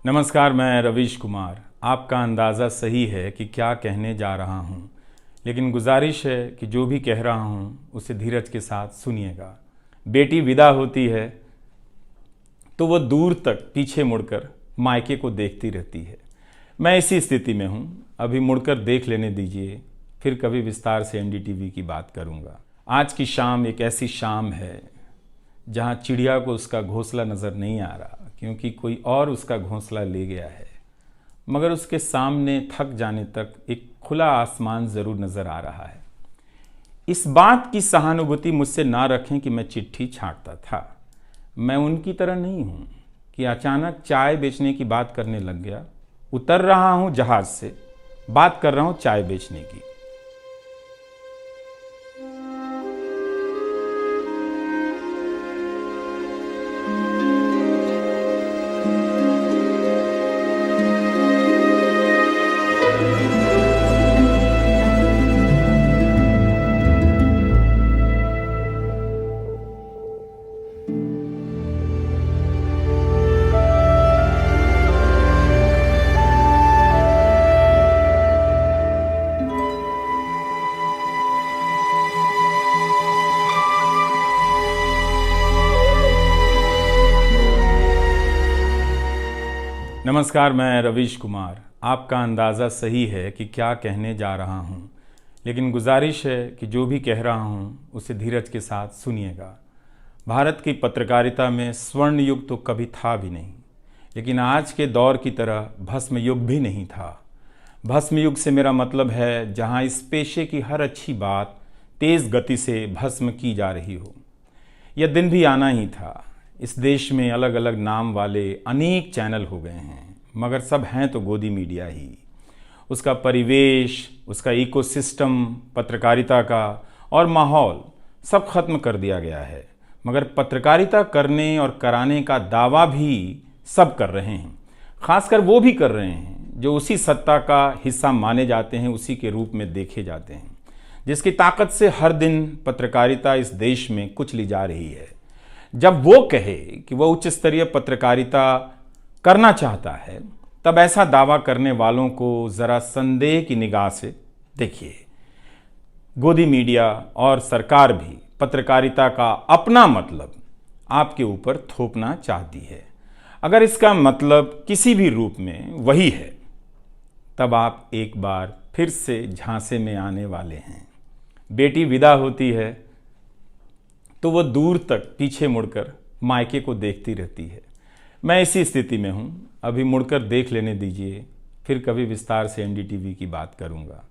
नमस्कार, मैं रवीश कुमार। आपका अंदाज़ा सही है कि क्या कहने जा रहा हूँ, लेकिन गुजारिश है कि जो भी कह रहा हूँ उसे धीरज के साथ सुनिएगा। बेटी विदा होती है तो वो दूर तक पीछे मुड़कर मायके को देखती रहती है। मैं इसी स्थिति में हूँ, अभी मुड़कर देख लेने दीजिए, फिर कभी विस्तार से एनडीटीवी की बात करूँगा। आज की शाम एक ऐसी शाम है जहाँ चिड़िया को उसका घोंसला नज़र नहीं आ रहा, क्योंकि कोई और उसका घोंसला ले गया है, मगर उसके सामने थक जाने तक एक खुला आसमान ज़रूर नज़र आ रहा है। इस बात की सहानुभूति मुझसे ना रखें कि मैं चिट्ठी छांटता था। मैं उनकी तरह नहीं हूँ कि अचानक चाय बेचने की बात करने लग गया। उतर रहा हूँ जहाज़ से, बात कर रहा हूँ चाय बेचने की। नमस्कार, मैं रवीश कुमार। आपका अंदाज़ा सही है कि क्या कहने जा रहा हूँ, लेकिन गुजारिश है कि जो भी कह रहा हूँ उसे धीरज के साथ सुनिएगा। भारत की पत्रकारिता में स्वर्ण युग तो कभी था भी नहीं, लेकिन आज के दौर की तरह भस्म युग भी नहीं था। भस्म युग से मेरा मतलब है जहाँ इस पेशे की हर अच्छी बात तेज़ गति से भस्म की जा रही हो। यह दिन भी आना ही था। इस देश में अलग अलग नाम वाले अनेक चैनल हो गए हैं, मगर सब हैं तो गोदी मीडिया ही। उसका परिवेश, उसका इकोसिस्टम, पत्रकारिता का और माहौल सब खत्म कर दिया गया है, मगर पत्रकारिता करने और कराने का दावा भी सब कर रहे हैं। खासकर वो भी कर रहे हैं जो उसी सत्ता का हिस्सा माने जाते हैं, उसी के रूप में देखे जाते हैं, जिसकी ताकत से हर दिन पत्रकारिता इस देश में कुचली जा रही है। जब वो कहे कि वह उच्च स्तरीय पत्रकारिता करना चाहता है, तब ऐसा दावा करने वालों को ज़रा संदेह की निगाह से देखिए। गोदी मीडिया और सरकार भी पत्रकारिता का अपना मतलब आपके ऊपर थोपना चाहती है। अगर इसका मतलब किसी भी रूप में वही है, तब आप एक बार फिर से झांसे में आने वाले हैं। बेटी विदा होती है तो वो दूर तक पीछे मुड़कर मायके को देखती रहती है। मैं इसी स्थिति में हूँ, अभी मुड़कर देख लेने दीजिए, फिर कभी विस्तार से एनडीटीवी की बात करूँगा।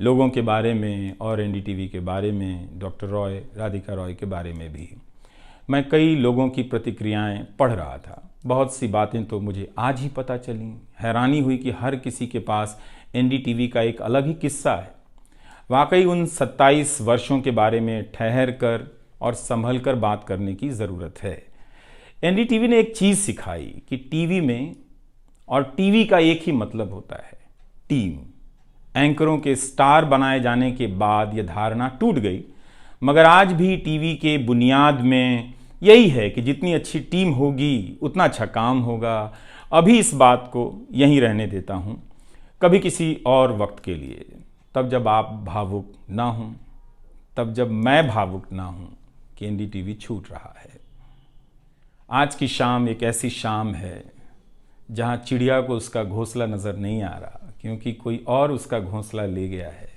लोगों के बारे में और एनडीटीवी के बारे में, डॉक्टर रॉय, राधिका रॉय के बारे में भी। मैं कई लोगों की प्रतिक्रियाएं पढ़ रहा था। बहुत सी बातें तो मुझे आज ही पता चली। हैरानी हुई कि हर किसी के पास एनडीटीवी का एक अलग ही किस्सा है। वाकई उन 27 वर्षों के बारे में ठहर कर और संभल कर बात करने की ज़रूरत है। एनडीटीवी ने एक चीज़ सिखाई कि टीवी में और टीवी का एक ही मतलब होता है, टीम। एंकरों के स्टार बनाए जाने के बाद यह धारणा टूट गई, मगर आज भी टीवी के बुनियाद में यही है कि जितनी अच्छी टीम होगी उतना अच्छा काम होगा। अभी इस बात को यहीं रहने देता हूँ, कभी किसी और वक्त के लिए, तब जब आप भावुक ना हों, तब जब मैं भावुक ना हूँ कि एनडीटीवी छूट रहा है। आज की शाम एक ऐसी शाम है जहाँ चिड़िया को उसका घोंसला नज़र नहीं आ रहा, क्योंकि कोई और उसका घोंसला ले गया है,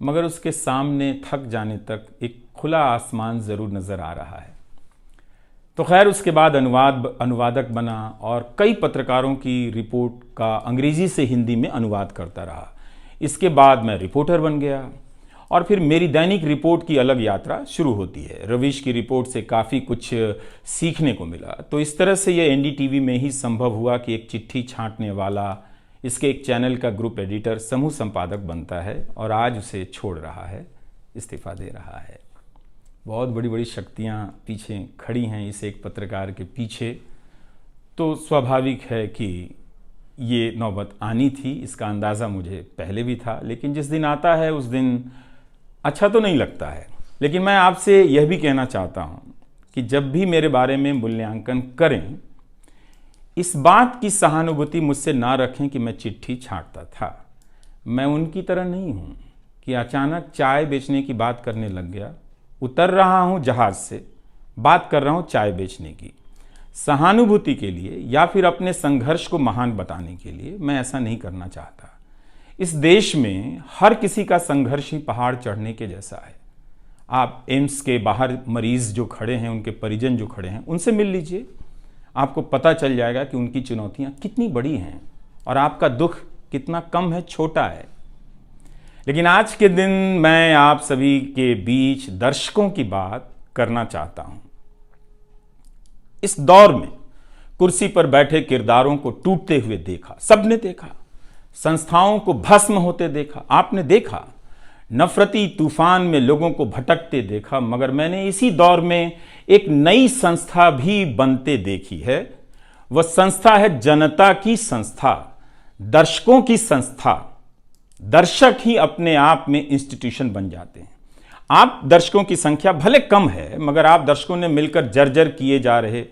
मगर उसके सामने थक जाने तक एक खुला आसमान ज़रूर नज़र आ रहा है। तो खैर, उसके बाद अनुवादक बना और कई पत्रकारों की रिपोर्ट का अंग्रेज़ी से हिंदी में अनुवाद करता रहा। इसके बाद मैं रिपोर्टर बन गया और फिर मेरी दैनिक रिपोर्ट की अलग यात्रा शुरू होती है। रवीश की रिपोर्ट से काफ़ी कुछ सीखने को मिला। तो इस तरह से ये एनडीटीवी में ही संभव हुआ कि एक चिट्ठी छांटने वाला इसके एक चैनल का ग्रुप एडिटर समूह संपादक बनता है और आज उसे छोड़ रहा है, इस्तीफ़ा दे रहा है। बहुत बड़ी बड़ी शक्तियाँ पीछे खड़ी हैं इस एक पत्रकार के पीछे, तो स्वाभाविक है कि ये नौबत आनी थी। इसका अंदाज़ा मुझे पहले भी था, लेकिन जिस दिन आता है उस दिन अच्छा तो नहीं लगता है। लेकिन मैं आपसे यह भी कहना चाहता हूँ कि जब भी मेरे बारे में मूल्यांकन करें, इस बात की सहानुभूति मुझसे ना रखें कि मैं चिट्ठी छांटता था। मैं उनकी तरह नहीं हूँ कि अचानक चाय बेचने की बात करने लग गया। उतर रहा हूँ जहाज से, बात कर रहा हूँ चाय बेचने की। सहानुभूति के लिए या फिर अपने संघर्ष को महान बताने के लिए मैं ऐसा नहीं करना चाहता। इस देश में हर किसी का संघर्ष ही पहाड़ चढ़ने के जैसा है। आप एम्स के बाहर मरीज जो खड़े हैं, उनके परिजन जो खड़े हैं, उनसे मिल लीजिए। आपको पता चल जाएगा कि उनकी चुनौतियां कितनी बड़ी हैं और आपका दुख कितना कम है, छोटा है। लेकिन आज के दिन मैं आप सभी के बीच दर्शकों की बात करना चाहता हूं। इस दौर में कुर्सी पर बैठे किरदारों को टूटते हुए देखा, सबने देखा। संस्थाओं को भस्म होते देखा, आपने देखा। नफरती तूफान में लोगों को भटकते देखा। मगर मैंने इसी दौर में एक नई संस्था भी बनते देखी है। वह संस्था है जनता की संस्था, दर्शकों की संस्था। दर्शक ही अपने आप में इंस्टीट्यूशन बन जाते हैं। आप दर्शकों की संख्या भले कम है, मगर आप दर्शकों ने मिलकर जर्जर किए जा रहे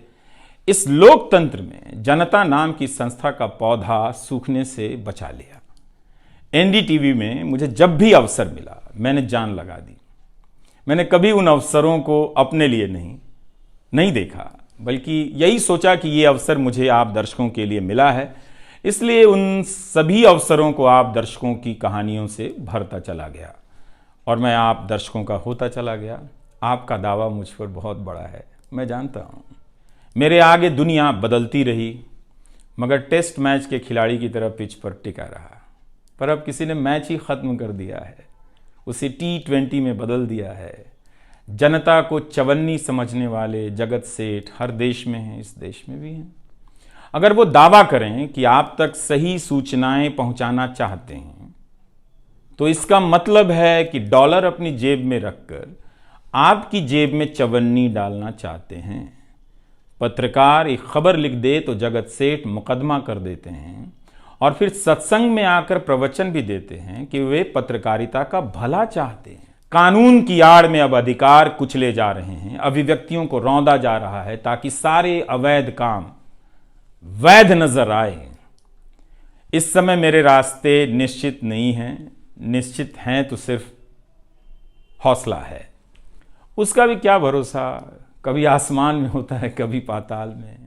इस लोकतंत्र में जनता नाम की संस्था का पौधा सूखने से बचा लिया। एनडीटीवी में मुझे जब भी अवसर मिला मैंने जान लगा दी। मैंने कभी उन अवसरों को अपने लिए नहीं देखा, बल्कि यही सोचा कि ये अवसर मुझे आप दर्शकों के लिए मिला है, इसलिए उन सभी अवसरों को आप दर्शकों की कहानियों से भरता चला गया और मैं आप दर्शकों का होता चला गया। आपका दावा मुझ पर बहुत बड़ा है, मैं जानता हूँ। मेरे आगे दुनिया बदलती रही, मगर टेस्ट मैच के खिलाड़ी की तरह पिच पर टिका रहा। पर अब किसी ने मैच ही खत्म कर दिया है, उसे T20 में बदल दिया है। जनता को चवन्नी समझने वाले जगत सेठ हर देश में हैं, इस देश में भी हैं। अगर वो दावा करें कि आप तक सही सूचनाएं पहुंचाना चाहते हैं, तो इसका मतलब है कि डॉलर अपनी जेब में रखकर आपकी जेब में चवन्नी डालना चाहते हैं। पत्रकार एक खबर लिख दे तो जगत सेठ मुकदमा कर देते हैं और फिर सत्संग में आकर प्रवचन भी देते हैं कि वे पत्रकारिता का भला चाहते हैं। कानून की आड़ में अब अधिकार कुचले जा रहे हैं, अभिव्यक्तियों को रौंदा जा रहा है ताकि सारे अवैध काम वैध नजर आए। इस समय मेरे रास्ते निश्चित नहीं हैं, निश्चित हैं तो सिर्फ हौसला है। उसका भी क्या भरोसा, कभी आसमान में होता है, कभी पाताल में।